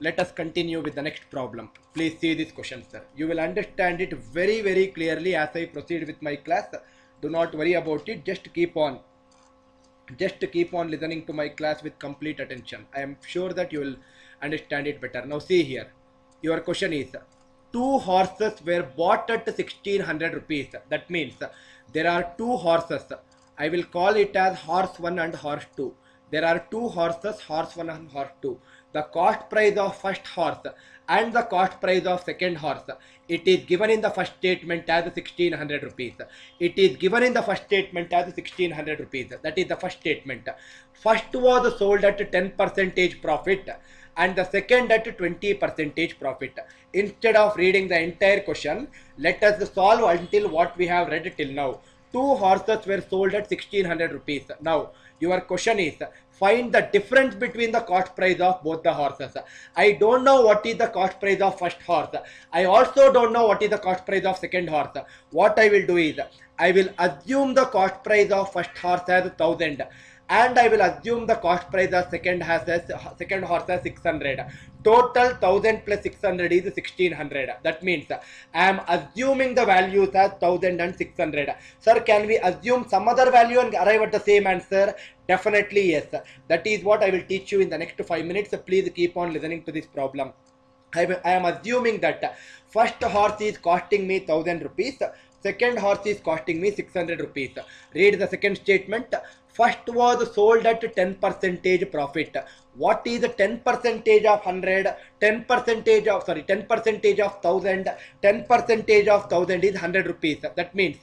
let us continue with the next problem. Please see this question, sir. You will understand it very clearly as I proceed with my class. Do not worry about it. Just keep on listening to my class with complete attention. I am sure that you will understand it better. Now see here. Your question is, two horses were bought at 1600 rupees. That means there are two horses. I will call it as horse 1 and horse 2. There are two horses, horse 1 and horse 2. The cost price of first horse and the cost price of second horse, it is given in the first statement as 1600 rupees. It is given in the first statement as 1600 rupees. That is the first statement. First was sold at 10% profit and the second at 20% profit. Instead of reading the entire question, let us solve until what we have read till now. Two horses were sold at 1600 rupees. Now, your question is, find the difference between the cost price of both the horses. I don't know what is the cost price of first horse. I also don't know what is the cost price of second horse. What I will do is, I will assume the cost price of first horse as 1000. And I will assume the cost price of second horse as 600. Total 1000 plus 600 is 1600. That means I am assuming the values as 1000 and 600. Sir, can we assume some other value and arrive at the same answer? Definitely yes. That is what I will teach you in the next 5 minutes. Please keep on listening to this problem. I am assuming that first horse is costing me 1000 rupees. Second horse is costing me 600 rupees. Read the second statement. First was sold at 10% profit. What is 10% of 100? 10% of 1000. 10% of 1000 is 100 rupees. That means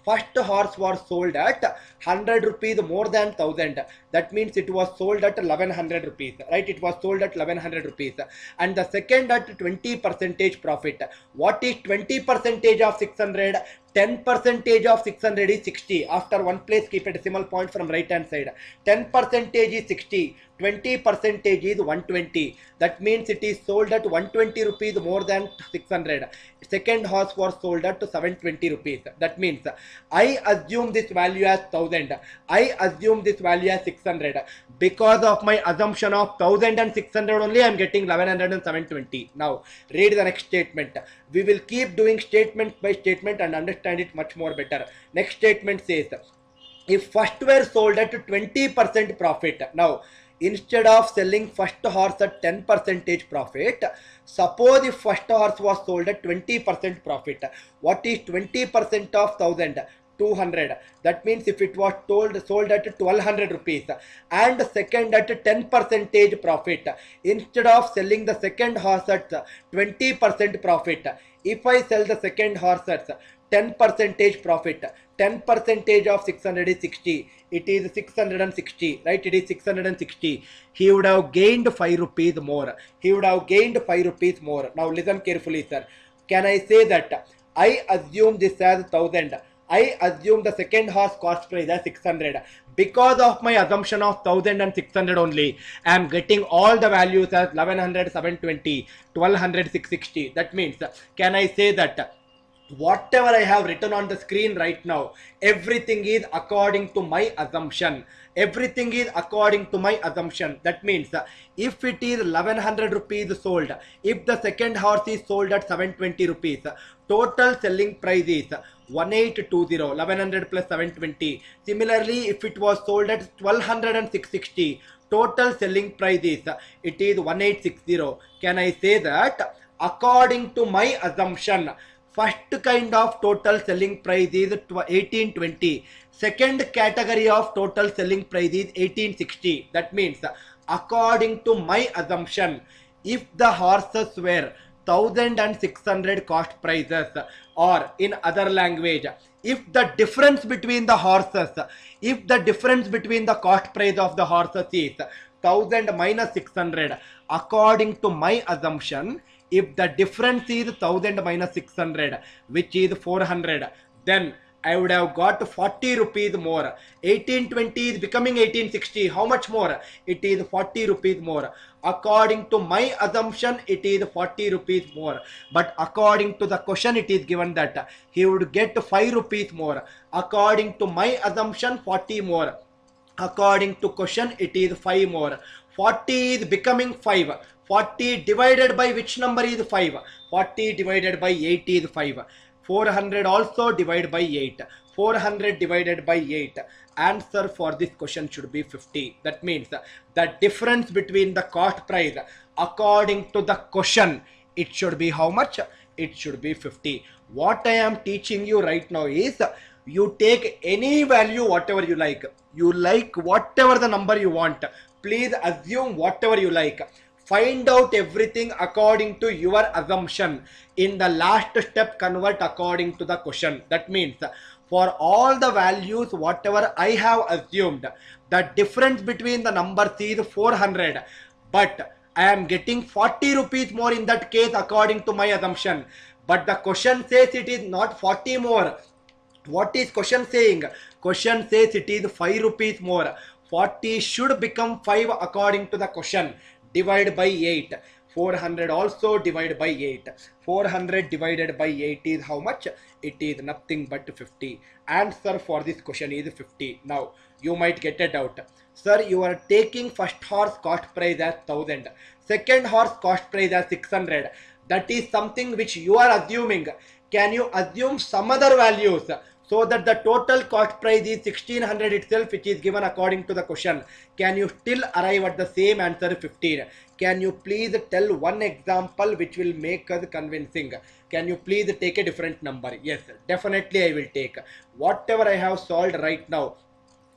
first horse was sold at 100 rupees more than 1000. That means it was sold at 1100 rupees. Right? It was sold at 1100 rupees. And the second at 20% profit. What is 20% of 600? 10% of 600 is 60. After one place, keep a decimal point from right hand side. 10% is 60. 20% is 120. That means it is sold at 120 rupees more than 600. Second horse was sold at 720 rupees. That means I assume this value as 1000. I assume this value as 600. Because of my assumption of 1000 and 600 only, I am getting 1100 and 720. Now, read the next statement. We will keep doing statement by statement and understand it much more better. Next statement says, if first were sold at 20% profit. Now, instead of selling first horse at 10% profit, suppose if first horse was sold at 20% profit. What is 20% of 1000? 200. That means if it was sold at 1200 rupees and second at 10% profit, instead of selling the second horse at 20% profit, if I sell the second horse at 10% profit, 10% of 600 is 60. It is 660, right? It is 660. He would have gained 5 rupees more. He would have gained 5 rupees more. Now listen carefully, sir. Can I say that I assume this as 1000? I assume the second horse cost price as 600. Because of my assumption of 1000 and 600 only, I am getting all the values as 1100, 720, 1200, 660. That means, can I say that whatever I have written on the screen right now, everything is according to my assumption. Everything is according to my assumption. That means if it is 1100 rupees sold, if the second horse is sold at 720 rupees, total selling price is 1820, 1100 plus 720. Similarly, if it was sold at 1200 and 660, total selling price is, it is 1860. Can I say that according to my assumption, first kind of total selling price is 1820. Second category of total selling price is 1860. That means, according to my assumption, if the horses were 1600 cost prices, or in other language, if the difference between the horses, if the difference between the cost price of the horses is 1000 minus 600, according to my assumption, if the difference is 1000 minus 600, which is 400, then I would have got 40 rupees more. 1820 is becoming 1860. How much more? It is 40 rupees more. According to my assumption, it is 40 rupees more. But according to the question, it is given that he would get 5 rupees more. According to my assumption, 40 more. According to question, it is 5 more. 40 is becoming 5. 40 divided by which number is 5? 40 divided by 8 is 5. 400 also divide by 8. 400 divided by 8. Answer for this question should be 50. That means the difference between the cost price according to the question, it should be how much? It should be 50. What I am teaching you right now is you take any value whatever you like. You like whatever the number you want. Please assume whatever you like. Find out everything according to your assumption. In the last step, convert according to the question. That means for all the values whatever I have assumed, the difference between the numbers is 400, but I am getting 40 rupees more in that case according to my assumption. But the question says it is not 40 more. What is question saying? Question says it is 5 rupees more. 40 should become 5 according to the question. Divide by 8. 400 also divide by 8. 400 divided by 8 is how much? It is nothing but 50. Answer for this question is 50. Now you might get a doubt. Sir, you are taking first horse cost price as 1000. Second horse cost price as 600. That is something which you are assuming. Can you assume some other values so that the total cost price is 1600 itself, which is given according to the question? Can you still arrive at the same answer 15? Can you please tell one example which will make us convincing? Can you please take a different number? Yes, definitely I will take. Whatever I have solved right now,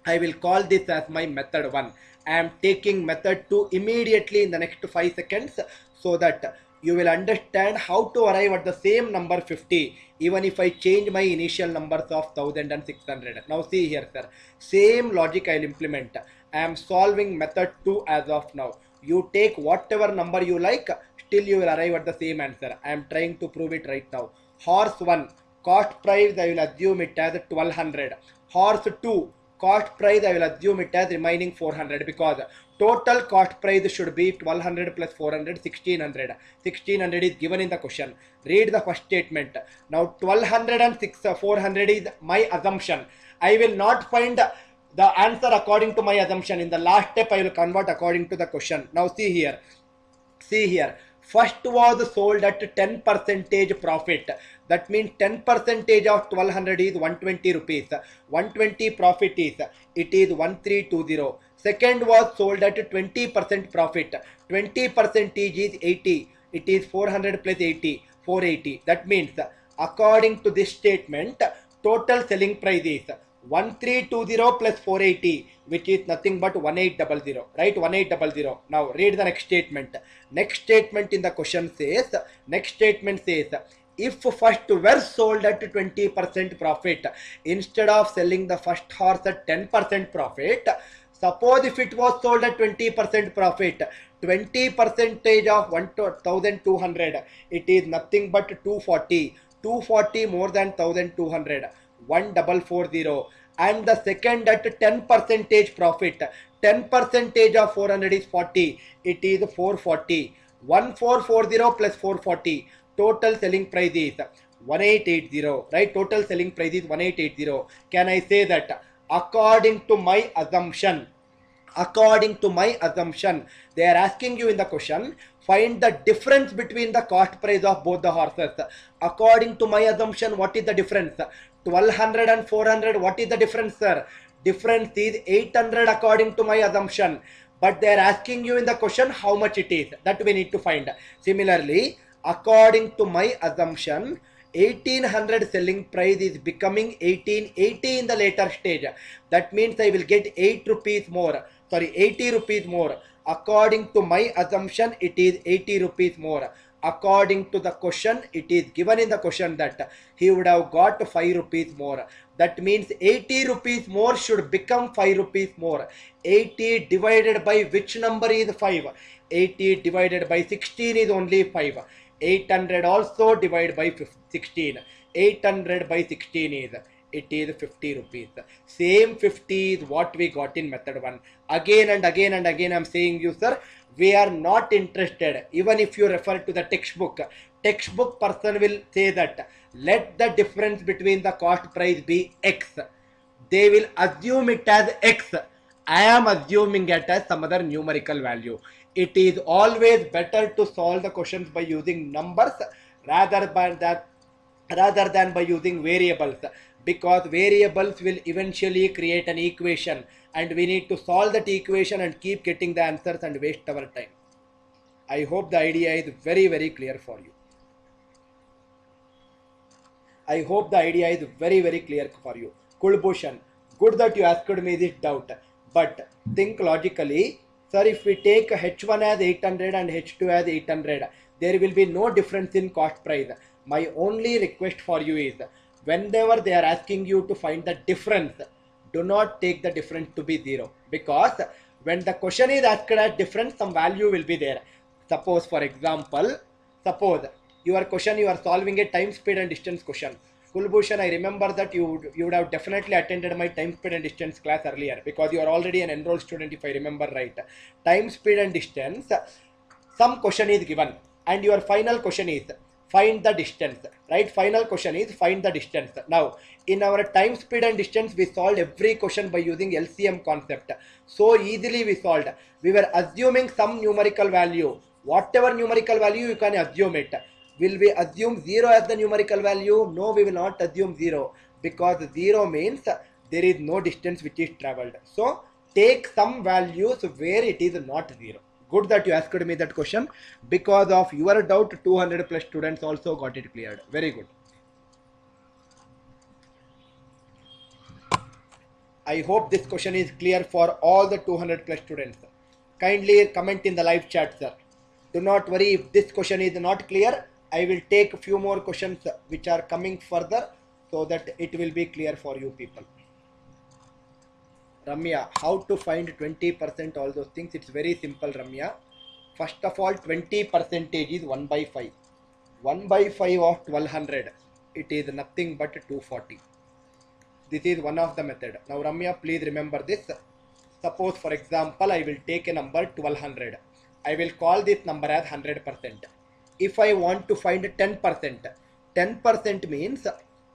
I will call this as my method 1. I am taking method 2 immediately in the next 5 seconds so that you will understand how to arrive at the same number 50 even if I change my initial numbers of 1000 and 600. Now see here, sir. Same logic I will implement. I am solving method 2 as of now. You take whatever number you like, still you will arrive at the same answer. I am trying to prove it right now. Horse 1, cost price I will assume it as 1200. Horse 2, cost price I will assume it as remaining 400 because total cost price should be 1200 plus 400, 1600. 1600 is given in the question. Read the first statement. Now 1200 and 400 is my assumption. I will not find the answer according to my assumption. In the last step I will convert according to the question. Now see here. See here. First was sold at 10% profit. That means 10% of 1200 is 120 rupees. 120 profit is, it is 1320. Second was sold at 20% profit. 20% is 80. It is 400 plus 80, 480. That means according to this statement, total selling price is 1320 plus 480, which is nothing but 1800, right? 1800. Now read the next statement. Next statement in the question says, if first were sold at 20% profit, instead of selling the first horse at 10% profit, suppose if it was sold at 20% profit, 20% of 1200, it is nothing but 240. 240 more than 1200. 1440. And the second at 10% profit, 10% of 400 is 40, it is 440. 1440 plus 440, total selling price is 1880, right? Total selling price is 1880. Can I say that according to my assumption, they are asking you in the question, find the difference between the cost price of both the horses. According to my assumption, what is the difference? 1200 and 400, what is the difference, sir? Difference is 800 according to my assumption. But they are asking you in the question how much it is. That we need to find. Similarly, according to my assumption, 1800 selling price is becoming 1880 in the later stage. That means I will get 80 rupees more. According to my assumption, it is 80 rupees more. According to the question, it is given in the question that he would have got 5 rupees more. That means 80 rupees more should become 5 rupees more. 80 divided by which number is 5? 80 divided by 16 is only 5. 800 also divided by 16. 800 by 16 is, it is 50 rupees. Same 50 is what we got in method 1. Again and again and again I am saying you, sir, we are not interested. Even if you refer to the textbook person will say that let the difference between the cost price be X. They will assume it as X. I am assuming it as some other numerical value. It is always better to solve the questions by using numbers rather than by using variables, because variables will eventually create an equation and we need to solve that equation and keep getting the answers and waste our time. I hope the idea is very, very clear for you. I hope the idea is very, very clear for you. Kulbhushan, good that you asked me this doubt, but think logically. Sir, if we take H1 as 800 and H2 as 800, there will be no difference in cost price. My only request for you is, whenever they are asking you to find the difference, do not take the difference to be 0, because when the question is asked as difference, some value will be there. Suppose, for example, suppose your question, you are solving a time, speed and distance question. Kulbhushan, I remember that you would have definitely attended my time, speed and distance class earlier, because you are already an enrolled student if I remember right. Time, speed and distance, some question is given and your final question is find the distance, right? Final question is find the distance. Now, in our time, speed and distance, we solved every question by using LCM concept. So easily we solved. We were assuming some numerical value. Whatever numerical value, you can assume it. Will we assume 0 as the numerical value? No, we will not assume 0, because 0 means there is no distance which is travelled. So take some values where it is not 0. Good that you asked me that question. Because of your doubt, 200 plus students also got it cleared. Very good. I hope this question is clear for all the 200 plus students. Kindly comment in the live chat, sir. Do not worry if this question is not clear. I will take a few more questions which are coming further so that it will be clear for you people. Ramya, how to find 20%, all those things? It's very simple, Ramya. First of all, 20% is 1 by 5. 1 by 5 of 1200. It is nothing but 240. This is one of the method. Now, Ramya, please remember this. Suppose, for example, I will take a number 1200. I will call this number as 100%. If I want to find 10%, 10% means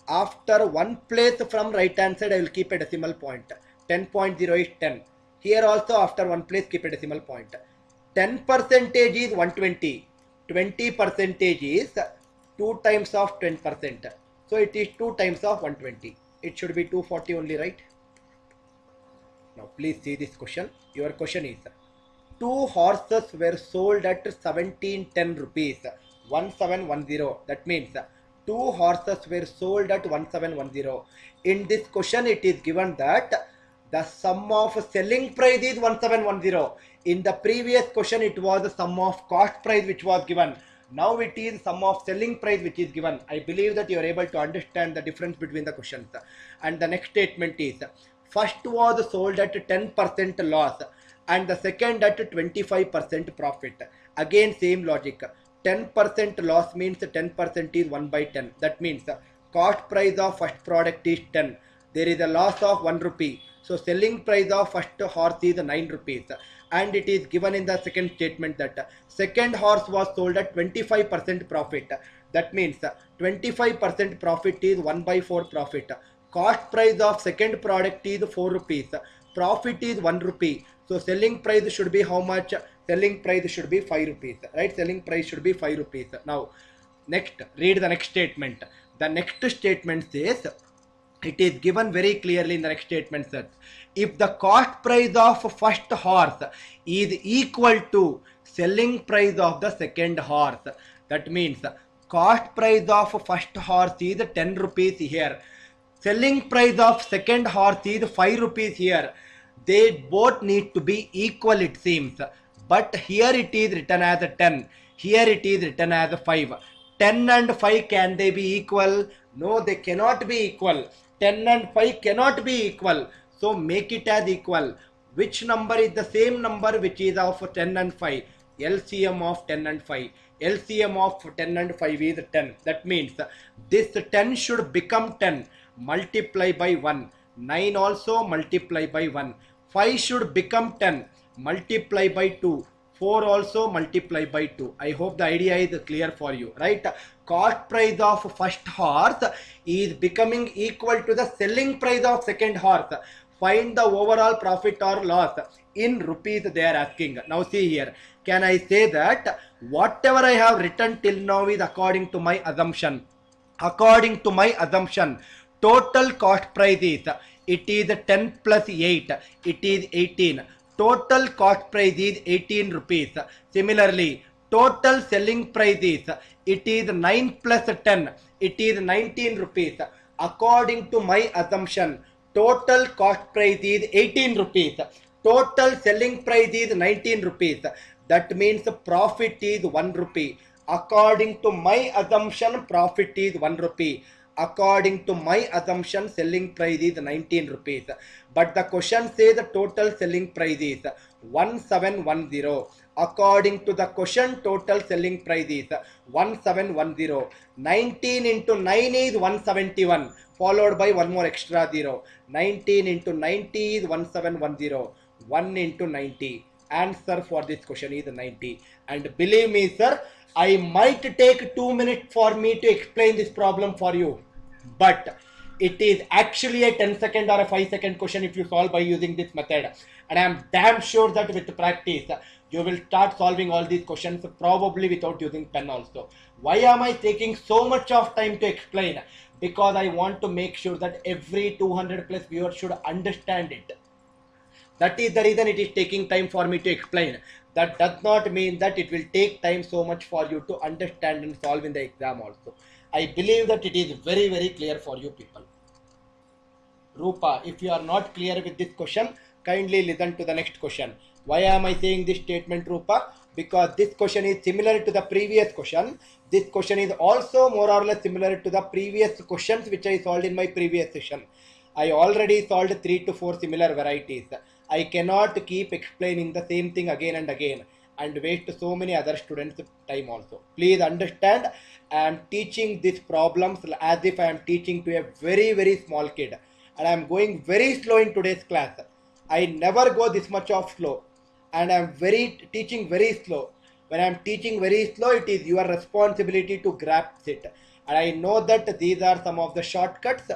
after one place from right hand side, I will keep a decimal point. 10.0 is 10. Here also after one place, keep a decimal point. 10% is 120. 20% is 2 times of 10%. So it is 2 times of 120. It should be 240 only, right? Now please see this question. Your question is, 2 horses were sold at 1710 rupees, 1710. That means 2 horses were sold at 1710. In this question, it is given that the sum of selling price is 1710. In the previous question, it was the sum of cost price which was given. Now it is sum of selling price which is given. I believe that you are able to understand the difference between the questions. And the next statement is, first was sold at 10% loss and the second at 25% profit. Again same logic. 10% loss means 10% is 1 by 10. That means cost price of first product is 10. There is a loss of 1 rupee. So selling price of first horse is 9 rupees. And it is given in the second statement that second horse was sold at 25% profit. That means 25% profit is 1 by 4 profit. Cost price of second product is 4 rupees. Profit is 1 rupee. So selling price should be how much? Selling price should be 5 rupees. Right? Selling price should be 5 rupees. Now, next, read the next statement. The next statement says, it is given very clearly in the next statement, sir. If the cost price of first horse is equal to selling price of the second horse, that means cost price of first horse is 10 rupees here. Selling price of second horse is 5 rupees here. They both need to be equal, it seems. But here it is written as 10. Here it is written as 5. 10 and 5, can they be equal? No, they cannot be equal. 10 and 5 cannot be equal. So make it as equal. Which number is the same number which is of 10 and 5? LCM of 10 and 5. LCM of 10 and 5 is 10. That means this 10 should become 10. Multiply by 1. 9 also multiply by 1. 5 should become 10. Multiply by 2. 4 also multiply by 2. I hope the idea is clear for you, right? Cost price of first horse is becoming equal to the selling price of second horse. Find the overall profit or loss in rupees they are asking. Now see here, can I say that whatever I have written till now is according to my assumption? According to my assumption, total cost price is, it is 10 plus 8, it is 18. Total cost price is 18 rupees. Similarly, total selling price is, it is 9 plus 10, it is 19 rupees. According to my assumption, total cost price is 18 rupees. Total selling price is 19 rupees. That means profit is 1 rupee. According to my assumption, profit is 1 rupee. According to my assumption, selling price is 19 rupees. But the question says the total selling price is 1710. According to the question, total selling price is 1710. 19 into 9 is 171, followed by one more extra 0. 19 into 90 is 1710. 1 into 90. Answer for this question is 90. And believe me, sir, I might take 2 minutes for me to explain this problem for you, but it is actually a 10-second or a 5-second question if you solve by using this method. And I am damn sure that with practice, you will start solving all these questions probably without using pen also. Why am I taking so much of time to explain? Because I want to make sure that every 200 plus viewers should understand it. That is the reason it is taking time for me to explain. That does not mean that it will take time so much for you to understand and solve in the exam also. I believe that it is very, very clear for you people. Rupa, if you are not clear with this question, kindly listen to the next question. Why am I saying this statement, Rupa? Because this question is similar to the previous question. This question is also more or less similar to the previous questions which I solved in my previous session. I already solved 3 to 4 similar varieties. I cannot keep explaining the same thing again and again and waste so many other students' time also. Please understand, I am teaching these problems as if I am teaching to a very, very small kid. And I am going very slow in today's class. I never go this much of slow. And I am teaching very slow. When I am teaching very slow, it is your responsibility to grasp it. And I know that these are some of the shortcuts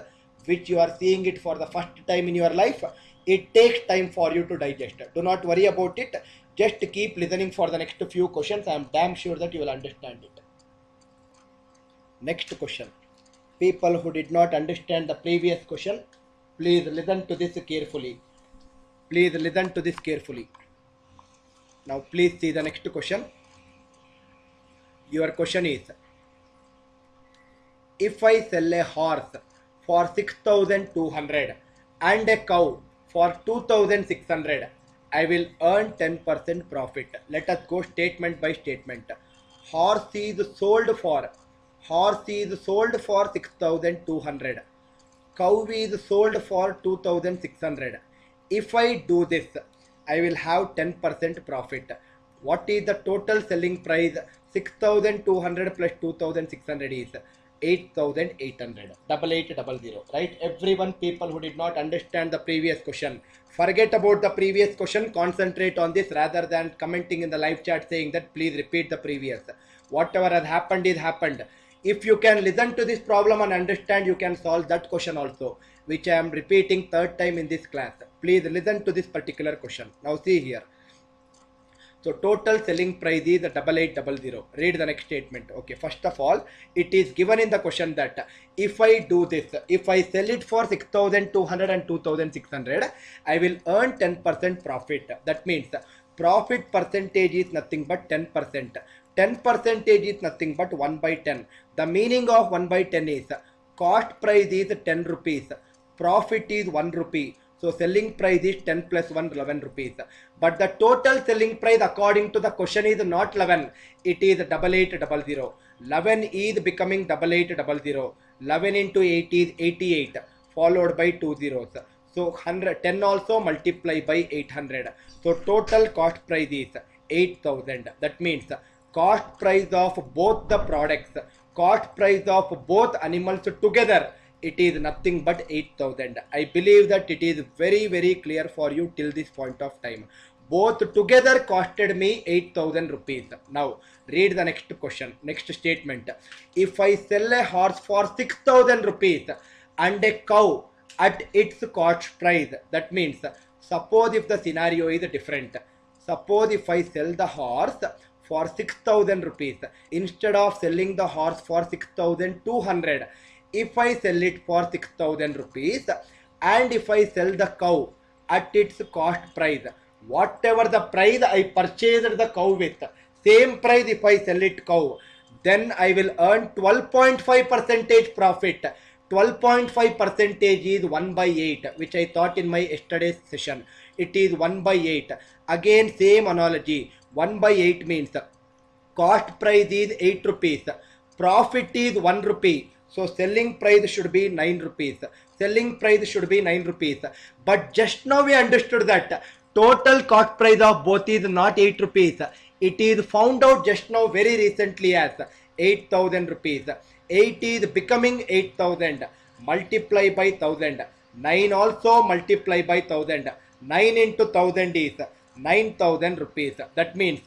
which you are seeing it for the first time in your life. It takes time for you to digest. Do not worry about it. Just keep listening for the next few questions. I am damn sure that you will understand it. Next question. People who did not understand the previous question, please listen to this carefully. Please listen to this carefully. Now please see the next question. Your question is, if I sell a horse for 6,200 and a cow for 2,600, I will earn 10% profit. Let us go statement by statement. Horse is sold for 6,200. Cow is sold for 2,600. If I do this, I will have 10% profit. What is the total selling price? 6,200 plus 2,600 is 8,800. 8800. Right? Everyone, people who did not understand the previous question, forget about the previous question. Concentrate on this rather than commenting in the live chat saying that please repeat the previous. Whatever has happened is happened. If you can listen to this problem and understand, you can solve that question also, which I am repeating third time in this class. Please listen to this particular question. Now see here. So total selling price is 8800. Read the next statement. Okay, first of all, it is given in the question that if I do this, if I sell it for 6,200 and 2,600, I will earn 10% profit. That means profit percentage is nothing but 10%. 10% is nothing but 1 by 10. The meaning of 1 by 10 is cost price is 10 rupees. Profit is 1 rupee. So selling price is 10 plus 1, 11 rupees. But the total selling price according to the question is not 11. It is 8800. 11 is becoming 8800. 11 into 8 is 88, followed by 2 zeros. So 10 also multiply by 800. So total cost price is 8,000. That means cost price of both the products, cost price of both animals together, it is nothing but 8,000. I believe that it is very, very clear for you till this point of time. Both together costed me 8,000 rupees. Now read the next question, next statement. If I sell a horse for 6,000 rupees and a cow at its cost price. That means, suppose if the scenario is different. Suppose if I sell the horse for 6,000 rupees instead of selling the horse for 6,200. If I sell it for 6,000 rupees and if I sell the cow at its cost price, whatever the price I purchased the cow with, same price if I sell it cow, then I will earn 12.5% profit. 12.5 percentage is 1 by 8, which I thought in my yesterday's session. It is 1 by 8. Again, same analogy. 1 by 8 means cost price is 8 rupees. Profit is 1 rupee. So selling price should be 9 rupees. Selling price should be 9 rupees. But just now we understood that total cost price of both is not 8 rupees. It is found out just now very recently as 8,000 rupees. 8 is becoming 8,000. Multiply by 1,000. 9 also multiply by 1,000. 9 into 1,000 is 9,000 rupees. That means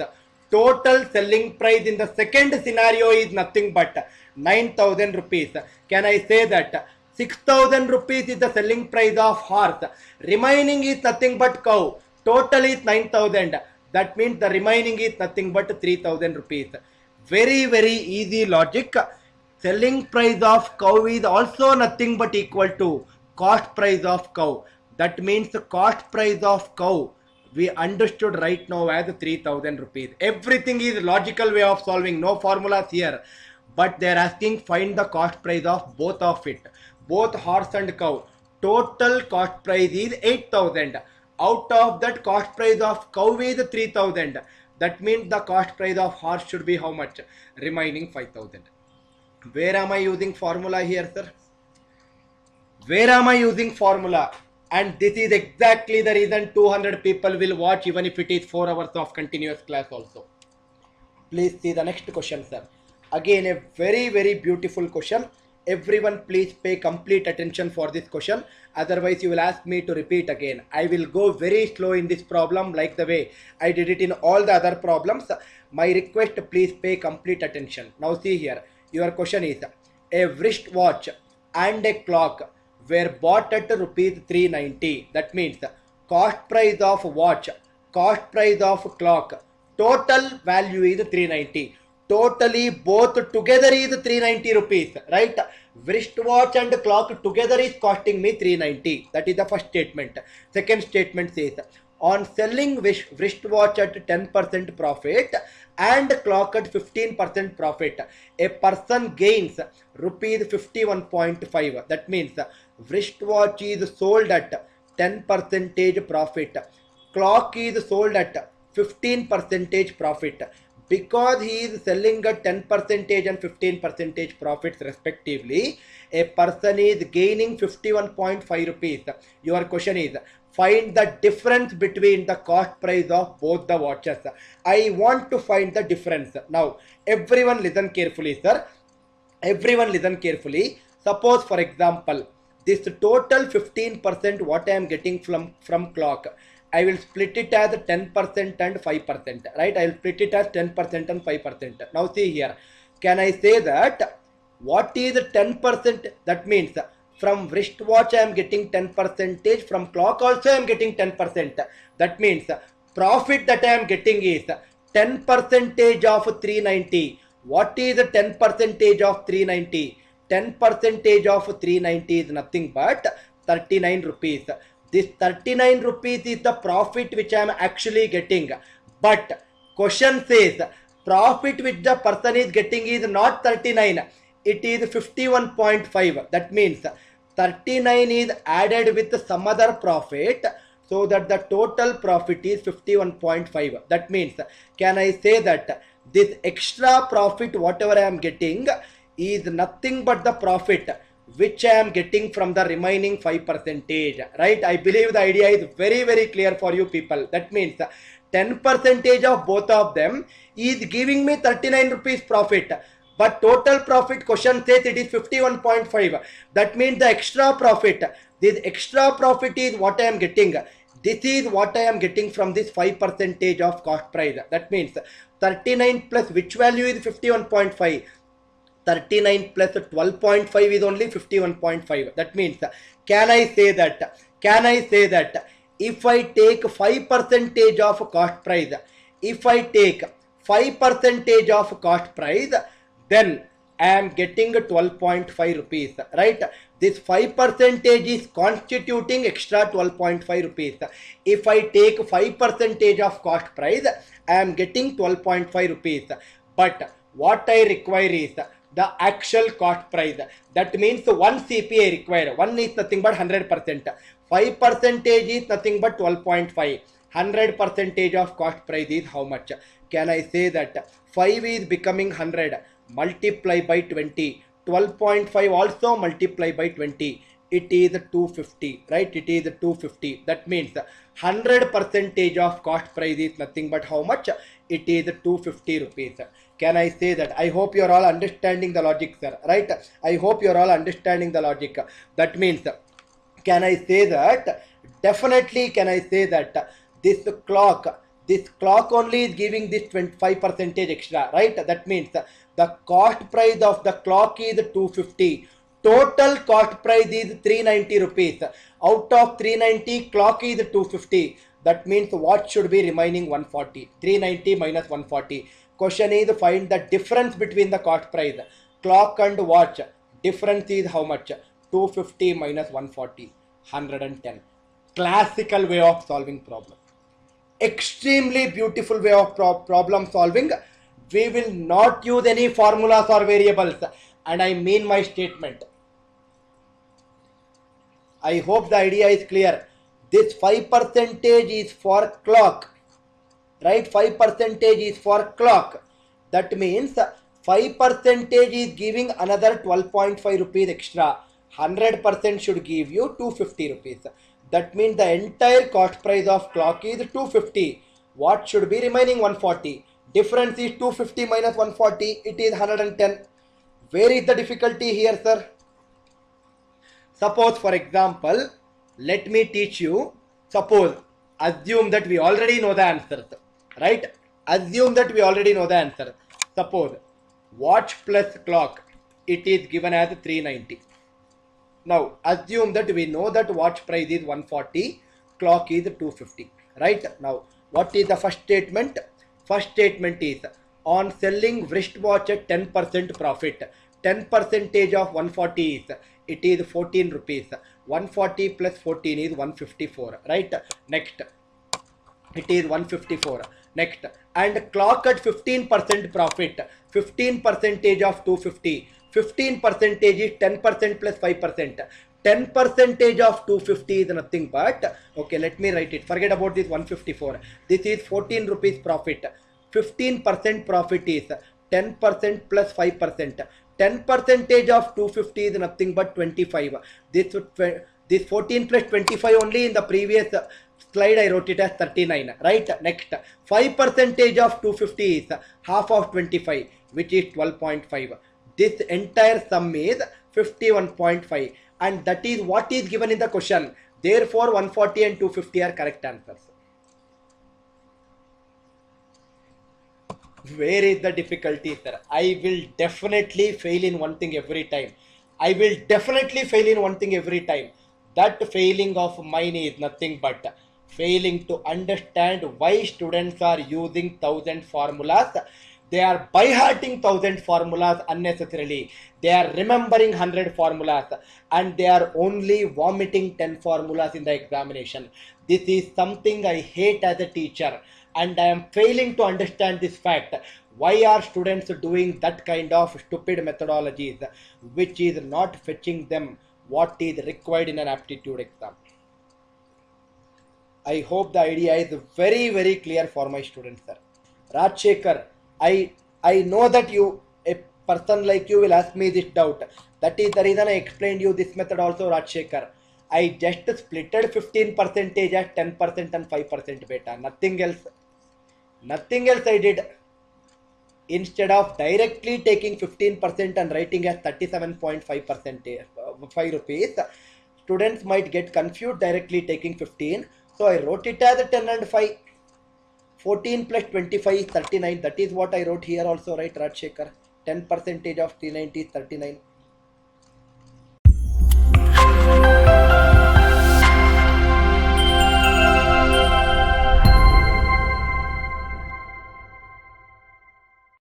total selling price in the second scenario is nothing but 9,000 rupees. Can I say that 6,000 rupees is the selling price of horse? Remaining is nothing but cow. Total is 9,000. That means the remaining is nothing but 3,000 rupees. Very, very easy logic. Selling price of cow is also nothing but equal to cost price of cow. That means the cost price of cow we understood right now as 3,000 rupees. Everything is logical way of solving. No formulas here. But they are asking find the cost price of both of it. Both horse and cow. Total cost price is 8,000. Out of that, cost price of cow is 3,000. That means the cost price of horse should be how much? Remaining 5,000. Where am I using formula here, sir? Where am I using formula? And this is exactly the reason 200 people will watch even if it is 4 hours of continuous class also. Please see the next question, sir. Again, a very, very beautiful question. Everyone please pay complete attention for this question. Otherwise, you will ask me to repeat again. I will go very slow in this problem like the way I did it in all the other problems. My request, please pay complete attention. Now see here. Your question is, a wristwatch and a clock were bought at rupees 390. That means cost price of watch, cost price of clock, total value is 390. Totally both together is 390 rupees, right? Wristwatch and clock together is costing me 390. That is the first statement. Second statement says, on selling wristwatch at 10% profit and clock at 15% profit, a person gains rupees 51.5. That means wristwatch is sold at 10% profit. Clock is sold at 15% profit. Because he is selling at 10% and 15% profits respectively, a person is gaining 51.5 rupees. Your question is, find the difference between the cost price of both the watches. I want to find the difference. Now, everyone listen carefully, sir. Everyone listen carefully. Suppose, for example, this total 15% what I am getting from clock, I will split it as 10% and 5%, right? I will split it as 10% and 5%. Now see here, can I say that what is 10%? That means from wristwatch I am getting 10%, from clock also I am getting 10%. That means profit that I am getting is 10% of 390. What is 10% of 390? 10% of 390 is nothing but 39 rupees. This 39 rupees is the profit which I am actually getting. But question says profit which the person is getting is not 39. It is 51.5. That means 39 is added with some other profit so that the total profit is 51.5. That means, can I say that this extra profit whatever I am getting is nothing but the profit which I am getting from the remaining 5%, right? I believe the idea is very, very clear for you people. That means 10% of both of them is giving me 39 rupees profit. But total profit question says it is 51.5. That means the extra profit, this extra profit is what I am getting. This is what I am getting from this 5% of cost price. That means 39 plus which value is 51.5. 39 plus 12.5 is only 51.5. That means, can I say that if I take 5% of cost price, if I take 5% of cost price, then I am getting 12.5 rupees, right? This 5% is constituting extra 12.5 rupees. If I take 5% of cost price, I am getting 12.5 rupees. But what I require is the actual cost price. That means one CPI require. One is nothing but 100%. 5% is nothing but 12.5. 100% of cost price is how much? Can I say that 5 is becoming 100, multiply by 20, 12.5 also multiply by 20, it is 250, right? It is 250. That means 100% of cost price is nothing but how much? It is 250 rupees. Can I say that? I hope you are all understanding the logic, sir, right? I hope you are all understanding the logic. That means, can I say that? Definitely can I say that this clock only is giving this 25% extra, right? That means the cost price of the clock is 250. Total cost price is 390 rupees. Out of 390, clock is 250. That means what should be remaining? 140. 390 minus 140. Question is, find the difference between the cost price. Clock and watch. Difference is how much? 250 minus 140. 110. Classical way of solving problem. Extremely beautiful way of problem solving. We will not use any formulas or variables, and I mean my statement. I hope the idea is clear. This 5% is for clock, right? 5% is for clock. That means 5% is giving another 12.5 rupees extra. 100% should give you 250 rupees. That means the entire cost price of clock is 250. What should be remaining? 140. Difference is 250 minus 140. It is 110. Where is the difficulty here, sir? Suppose, for example, let me teach you. Suppose, assume that we already know the answer, right? Assume that we already know the answer. Suppose, watch plus clock, it is given as 390. Now, assume that we know that watch price is 140, clock is 250, right? Now, what is the first statement? First statement is, on selling wristwatch at 10% profit, 10% of 140 is, it is 14 rupees. 140 plus 14 is 154, right? Next, it is 154. Next, and clock at 15% profit, 15% of 250. 15% is 10% plus 5%. 10% of 250 is nothing but, okay, let me write it. Forget about this 154. This is 14 rupees profit. 15% profit is 10% plus 5%. 10% of 250 is nothing but 25. This 14 plus 25 only in the previous slide I wrote it as 39, right? Next, 5% of 250 is half of 25, which is 12.5. This entire sum is 51.5, and that is what is given in the question. Therefore, 140 and 250 are correct answers. Where is the difficulty, sir? I will definitely fail in one thing every time. I will definitely fail in one thing every time. That failing of mine is nothing but failing to understand why students are using 1000 formulas. They are by-hearting 1000 formulas unnecessarily. They are remembering 100 formulas, and they are only vomiting 10 formulas in the examination. This is something I hate as a teacher, and I am failing to understand this fact. Why are students doing that kind of stupid methodologies which is not fetching them what is required in an aptitude exam? I hope the idea is very, very clear for my students, sir. Rajshekhar, I know that you, a person like you, will ask me this doubt. That is the reason I explained you this method also, Rajshekhar. I just splitted 15% as 10% and 5% beta. Nothing else. Nothing else I did. Instead of directly taking 15% and writing as 37.5%, 5 rupees, students might get confused directly taking 15. So I wrote it as 10 and 5. 14 plus 25 is 39. That is what I wrote here also, right, Rajshekhar? 10 percentage of 390 is 39.